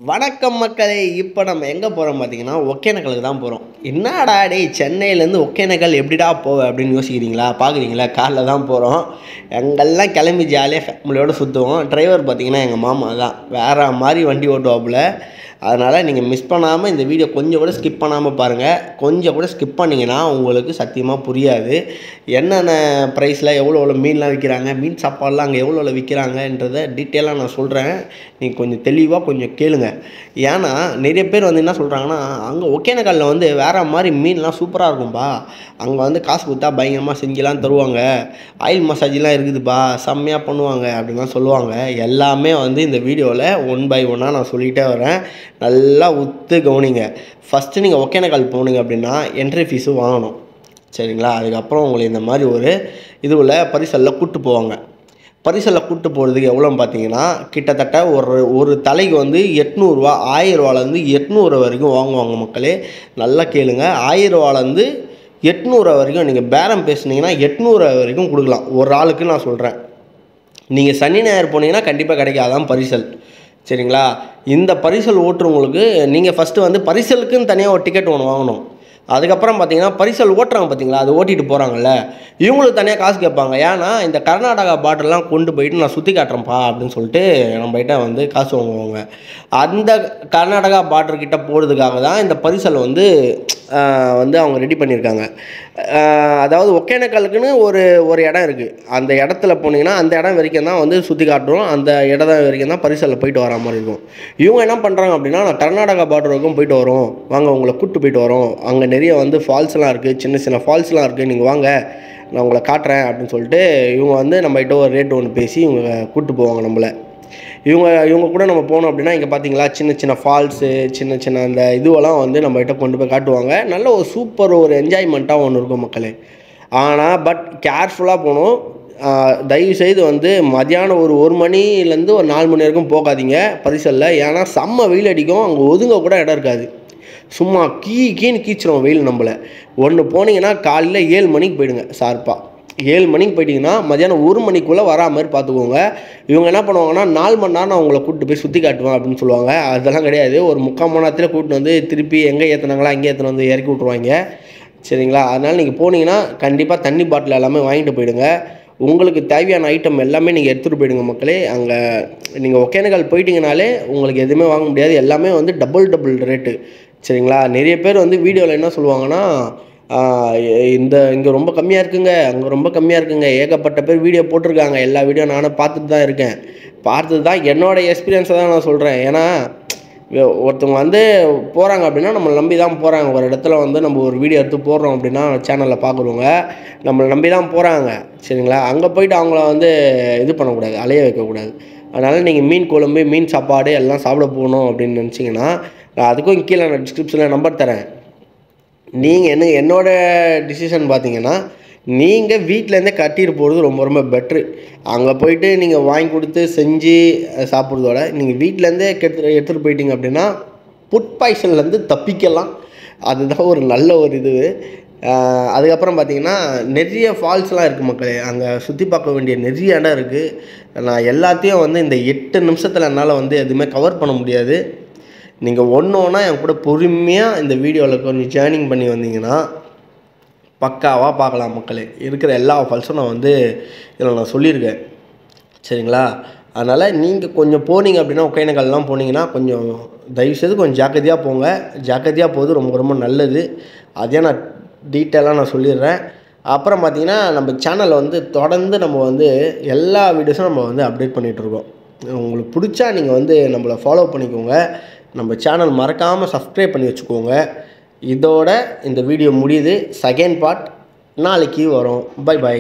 வணக்கம் மக்களே. இப்போ நம்ம எங்கே போகிறோம் பார்த்தீங்கன்னா ஒகேனக்கலுக்கு தான் போகிறோம். என்னடா டேய் சென்னையிலேருந்து ஒகேனக்கல் எப்படிடா போவ அப்படின்னு யோசிக்கிறீங்களா? பார்க்குறீங்களா? காரில் தான் போகிறோம். எங்கெல்லாம் கிளம்பி ஜாலியாக ஃபேமிலியோடு சுற்றுவோம். டிரைவர் பார்த்தீங்கன்னா எங்கள் மாமா தான், வேறு மாதிரி வண்டி ஓட்டுவாப்புல. அதனால் நீங்கள் மிஸ் பண்ணாமல் இந்த வீடியோ கொஞ்சம் கூட ஸ்கிப் பண்ணாமல் பாருங்கள். கொஞ்சம் கூட ஸ்கிப் பண்ணிங்கன்னா உங்களுக்கு சத்தியமாக புரியாது. என்னென்ன ப்ரைஸில் எவ்வளோ மீன்லாம் விற்கிறாங்க, மீன் சாப்பாடுலாம் அங்கே எவ்வளோ விற்கிறாங்கன்றதை டீட்டெயிலாக நான் சொல்கிறேன். நீங்கள் கொஞ்சம் தெளிவாக கொஞ்சம் கேளுங்க. ஏன்னா நிறைய பேர் வந்து என்ன சொல்கிறாங்கன்னா, அங்கே ஒகேனக்கல்லில் வந்து வேறு மாதிரி மீன்லாம் சூப்பராக இருக்கும்பா, அங்கே வந்து காசு கொடுத்தா பயங்கரமாக செஞ்சுலாம் தருவாங்க, ஆயில் மசாஜ்லாம் இருக்குதுப்பா, செம்மையாக பண்ணுவாங்க அப்படின்லாம் சொல்லுவாங்க. எல்லாமே வந்து இந்த வீடியோவில் ஒன் பை ஒன்னாக நான் சொல்லிகிட்டே வரேன். நல்லா உத்து கவனிங்க. ஃபஸ்ட்டு நீங்கள் ஒகேனக்கல் போனீங்க அப்படின்னா என்ட்ரி ஃபீஸு வாங்கணும், சரிங்களா? அதுக்கப்புறம் உங்களை இந்த மாதிரி ஒரு இதுவில் பரிசலில் கூப்பிட்டு போவாங்க. பரிசலில் கூப்பிட்டு போகிறதுக்கு எவ்வளோன்னு பார்த்தீங்கன்னா, கிட்டத்தட்ட ஒரு தலைக்கு வந்து 800 ரூபா, 1000 ரூபாலேருந்து 800 வரைக்கும் வாங்குவாங்க மக்களே. நல்லா கேளுங்க, 1000 ரூபாலேருந்து 800 வரைக்கும் நீங்கள் பேரம் பேசுனீங்கன்னா 800 வரைக்கும் கொடுக்கலாம் ஒரு ஆளுக்கு. நான் சொல்கிறேன், நீங்கள் சனி ஞாயிறு போனீங்கன்னா கண்டிப்பாக கிடைக்காதான் பரிசல், சரிங்களா? இந்த பரிசல் ஓட்டுறவங்களுக்கு நீங்கள் ஃபஸ்ட்டு வந்து பரிசலுக்குன்னு தனியாக ஒரு டிக்கெட் ஒன்று வாங்கணும். அதுக்கப்புறம் பார்த்தீங்கன்னா பரிசல் ஓட்டுறாங்க பார்த்தீங்களா, அது ஓட்டிகிட்டு போகிறாங்கல்ல, இவங்களுக்கு தனியாக காசு கேட்பாங்க. ஏன்னா இந்த கர்நாடகா பார்டர்லாம் கொண்டு போயிட்டு நான் சுற்றி காட்டுறேன்ப்பா அப்படின்னு சொல்லிட்டு நம்மகிட்ட வந்து காசு வாங்குவாங்க. அந்த கர்நாடகா பார்டர்கிட்ட போகிறதுக்காக தான் இந்த பரிசல் வந்து அவங்க ரெடி பண்ணியிருக்காங்க. அதாவது ஒகேனக்கலுக்குன்னு ஒரு இடம் இருக்குது. அந்த இடத்துல போனீங்கன்னா அந்த இடம் வரைக்கும் தான் வந்து சுற்றி காட்டுறோம். அந்த இடம் வரைக்கும் தான் பரிசலில் போயிட்டு வர மாதிரி இருக்கும். இவங்க என்ன பண்ணுறாங்க அப்படின்னா, நான் கர்நாடகா பார்டர் வரைக்கும் போயிட்டு வரோம், வாங்க உங்களை கூப்பிட்டு போயிட்டு வரோம், அங்கே நிறைய வந்து ஃபால்ஸ்லாம் இருக்குது, சின்ன சின்ன ஃபால்ஸ்லாம் இருக்குது, நீங்கள் வாங்க நான் உங்களை காட்டுறேன் அப்படின்னு சொல்லிட்டு இவங்க வந்து நம்மகிட்ட ஒரு ரேட் ஒன்று பேசி இவங்க கூப்பிட்டு போவாங்க நம்மளை. இவங்க கூட நம்ம போனோம் அப்படின்னா, இங்கே பார்த்தீங்களா சின்ன சின்ன ஃபால்ஸு, சின்ன சின்ன அந்த இதுவெல்லாம் வந்து நம்மகிட்ட கொண்டு போய் காட்டுவாங்க. நல்ல ஒரு சூப்பர் ஒரு என்ஜாய்மெண்ட்டாக ஒன்று இருக்கும் மக்களே. ஆனால் பட் கேர்ஃபுல்லாக போகணும். தயவுசெய்து வந்து மதியானம் ஒரு மணிலேருந்து ஒரு 4 மணி வரைக்கும் போகாதீங்க பரிசலில். ஏன்னா செம்ம வெயில் அடிக்கும், அங்கே ஒதுங்க கூட இடம் இருக்காது. சும்மா கீன்னு கீச்சிரும் வெயில் நம்மளை. ஒன்று போனீங்கன்னா காலையில் 7 மணிக்கு போயிடுங்க, ஷார்ப்பாக 7 மணிக்கு போயிட்டிங்கன்னா மதியானம் 1 மணிக்குள்ளே வரா மாதிரி பார்த்துக்கோங்க. இவங்க என்ன பண்ணுவாங்கன்னா, 4 மணி நேரம் நான் உங்களை கூப்பிட்டு போய் சுற்றி காட்டுவேன் அப்படின்னு சொல்லுவாங்க. அதெல்லாம் கிடையாது. ஒரு 3/4 மணி நேரத்தில் கூப்பிட்டு வந்து திருப்பி எங்கே ஏற்றுனாங்களா அங்கே ஏற்றின வந்து இறக்கி விட்ருவாங்க, சரிங்களா? அதனால் நீங்கள் போனீங்கன்னா கண்டிப்பாக தண்ணி பாட்டில் எல்லாமே வாங்கிட்டு போயிடுங்க. உங்களுக்கு தேவையான ஐட்டம் எல்லாமே நீங்கள் எடுத்துகிட்டு போயிடுங்க மக்களே. அங்கே நீங்கள் ஒகேனக்கல் போயிட்டீங்கனாலே உங்களுக்கு எதுவுமே வாங்க முடியாது, எல்லாமே வந்து டபுள் ரேட்டு, சரிங்களா? நிறைய பேர் வந்து வீடியோவில் என்ன சொல்லுவாங்கன்னா, இங்கே ரொம்ப கம்மியாக இருக்குங்க, அங்கே ரொம்ப கம்மியாக இருக்குங்க, ஏகப்பட்ட பேர் வீடியோ போட்டிருக்காங்க. எல்லா வீடியோ நானும் பார்த்துட்டு தான் இருக்கேன். பார்த்துட்டு தான் என்னோடய எக்ஸ்பீரியன்ஸை தான் நான் சொல்கிறேன். ஏன்னா ஒருத்தவங்க வந்து போகிறாங்க அப்படின்னா நம்மளை நம்பி தான் போகிறாங்க. ஒரு இடத்துல வந்து நம்ம ஒரு வீடியோ எடுத்து போடுறோம் அப்படின்னா சேனலில் பார்க்குறவங்க நம்மளை நம்பி தான் போகிறாங்க, சரிங்களா? அங்கே போய்ட்டு அவங்கள வந்து இது பண்ணக்கூடாது, அலைய வைக்கக்கூடாது. அதனால் நீங்கள் மீன் குழம்பு, மீன் சாப்பாடு எல்லாம் சாப்பிட போகணும் அப்படின்னு நினச்சிங்கன்னா, அதுக்கும் கீழே நான் டிஸ்கிரிப்ஷனில் நம்பர் தரேன். நீங்கள் என்னோடய டிசிஷன் பார்த்தீங்கன்னா, நீங்கள் வீட்டிலேருந்தே கட்டிட்டு போகிறது ரொம்ப பெட்ரு. அங்கே போயிட்டு நீங்கள் வாங்கி கொடுத்து செஞ்சு சாப்பிட்றதோட நீங்கள் வீட்டிலேருந்தே எடுத்துகிட்டு போயிட்டீங்க அப்படின்னா ஃபுட் பாய்சன்லேருந்து தப்பிக்கலாம். அதுதான் ஒரு நல்ல ஒரு இது. அதுக்கப்புறம் பார்த்தீங்கன்னா நிறைய ஃபால்ஸ்லாம் இருக்குது மக்களே. அங்கே சுற்றி பார்க்க வேண்டிய நிறைய இடம் இருக்குது. நான் எல்லாத்தையும் வந்து இந்த 8 நிமிஷத்தில் என்னால் வந்து எதுவுமே கவர் பண்ண முடியாது. நீங்கள் ஒன்றா என் கூட பொறுமையாக இந்த வீடியோவில் கொஞ்சம் ஜேர்னிங் பண்ணி வந்தீங்கன்னா பக்காவாக பார்க்கலாம் மக்களே. இருக்கிற எல்லா ஃபால்ஸும் நான் வந்து இதில் நான் சொல்லியிருக்கேன், சரிங்களா? அதனால் நீங்கள் கொஞ்சம் போனீங்க அப்படின்னா, ஒகேனக்கல்லாம் போனீங்கன்னா கொஞ்சம் தயவுசெய்து கொஞ்சம் ஜாக்கிரதையாக போங்க. ஜாக்கிரதையாக போகிறது ரொம்ப நல்லது. அதே நான் டீட்டெயிலாக நான் சொல்லிடுறேன். அப்புறம் பார்த்திங்கன்னா நம்ம சேனலில் வந்து தொடர்ந்து நம்ம வந்து எல்லா வீடியோஸும் நம்ம வந்து அப்டேட் பண்ணிகிட்ருக்கோம். உங்களுக்கு பிடிச்சா நீங்கள் வந்து நம்மளை ஃபாலோ பண்ணிக்கோங்க. நம்ம சேனல் மறக்காமல் சப்ஸ்கிரைப் பண்ணி வச்சுக்கோங்க. இதோட இந்த வீடியோ முடியுது. செகண்ட் பார்ட் நாளைக்கு வரும். பை.